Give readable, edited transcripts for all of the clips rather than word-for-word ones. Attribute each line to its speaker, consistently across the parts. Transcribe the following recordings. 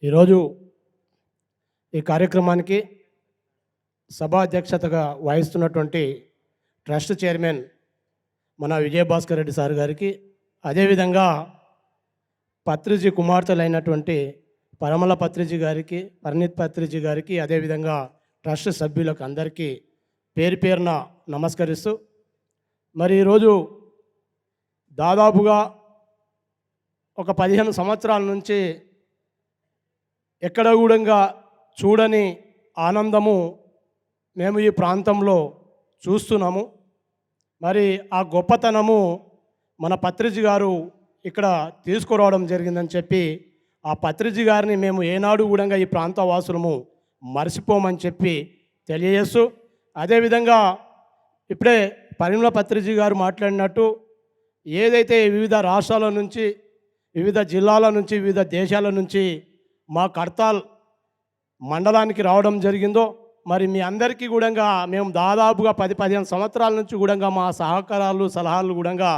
Speaker 1: ఈరోజు ఈ కార్యక్రమానికి సభా అధ్యక్షతగా వహిస్తున్నటువంటి ట్రస్ట్ చైర్మన్ మన విజయభాస్కర్ రెడ్డి సార్ గారికి, అదేవిధంగా పత్రిజీ కుమార్తెలైనటువంటి పరమల పత్రిజీ గారికి, పరిణిత్ పత్రిజీ గారికి, అదేవిధంగా ట్రస్ట్ సభ్యులకు అందరికీ పేరు పేరున నమస్కరిస్తూ, మరి ఈరోజు దాదాపుగా ఒక 15 సంవత్సరాల నుంచి ఎక్కడ కూడా చూడని ఆనందము మేము ఈ ప్రాంతంలో చూస్తున్నాము. మరి ఆ గొప్పతనము మన పత్రిజీ గారు ఇక్కడ తీసుకురావడం జరిగిందని చెప్పి, ఆ పత్రిజీ గారిని మేము ఏనాడు కూడా ఈ ప్రాంత వాసులము మర్చిపోమని చెప్పి తెలియజేస్తూ, అదేవిధంగా ఇప్పుడే పరిమళ పత్రిజీ గారు మాట్లాడినట్టు ఏదైతే వివిధ రాష్ట్రాల నుంచి, వివిధ జిల్లాల నుంచి, వివిధ దేశాల నుంచి మా కడతాల్ మండలానికి రావడం జరిగిందో, మరి మీ అందరికీ కూడా మేము దాదాపుగా 10-15 సంవత్సరాల నుంచి కూడా మా సహకారాలు సలహాలు కూడా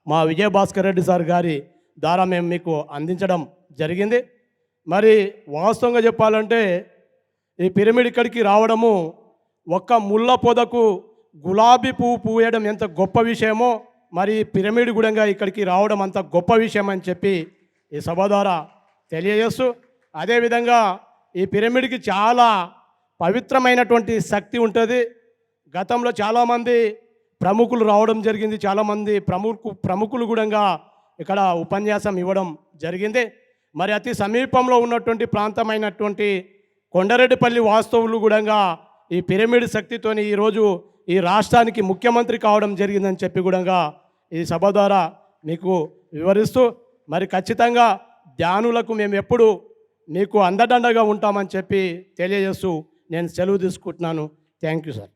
Speaker 1: మా విజయభాస్కర్ రెడ్డి సార్ గారి ద్వారా మేము మీకు అందించడం జరిగింది. మరి వాస్తవంగా చెప్పాలంటే ఈ పిరమిడ్ ఇక్కడికి రావడము ఒక్క ముళ్ళ పొదకు గులాబీ పువ్వు పూయడం ఎంత గొప్ప విషయమో, మరి పిరమిడ్ కూడా ఇక్కడికి రావడం అంత గొప్ప విషయం అని చెప్పి ఈ సభ ద్వారా తెలియజేస్తూ, అదేవిధంగా ఈ పిరమిడ్కి చాలా పవిత్రమైనటువంటి శక్తి ఉంటుంది. గతంలో చాలామంది ప్రముఖులు రావడం జరిగింది, చాలామంది ప్రముఖులు కూడా ఇక్కడ ఉపన్యాసం ఇవ్వడం జరిగింది. మరి అతి సమీపంలో ఉన్నటువంటి ప్రాంతమైనటువంటి కొండరెడ్డిపల్లి వాస్తవులు కూడా ఈ పిరమిడ్ శక్తితోని ఈరోజు ఈ రాష్ట్రానికి ముఖ్యమంత్రి కావడం జరిగిందని చెప్పి కూడా ఈ సభ ద్వారా మీకు వివరిస్తూ, మరి ఖచ్చితంగా ధ్యానులకు మేము ఎప్పుడు మీకు అండదండగా ఉంటామని చెప్పి తెలియజేస్తూ నేను సెలవు తీసుకుంటున్నాను. Thank you sir.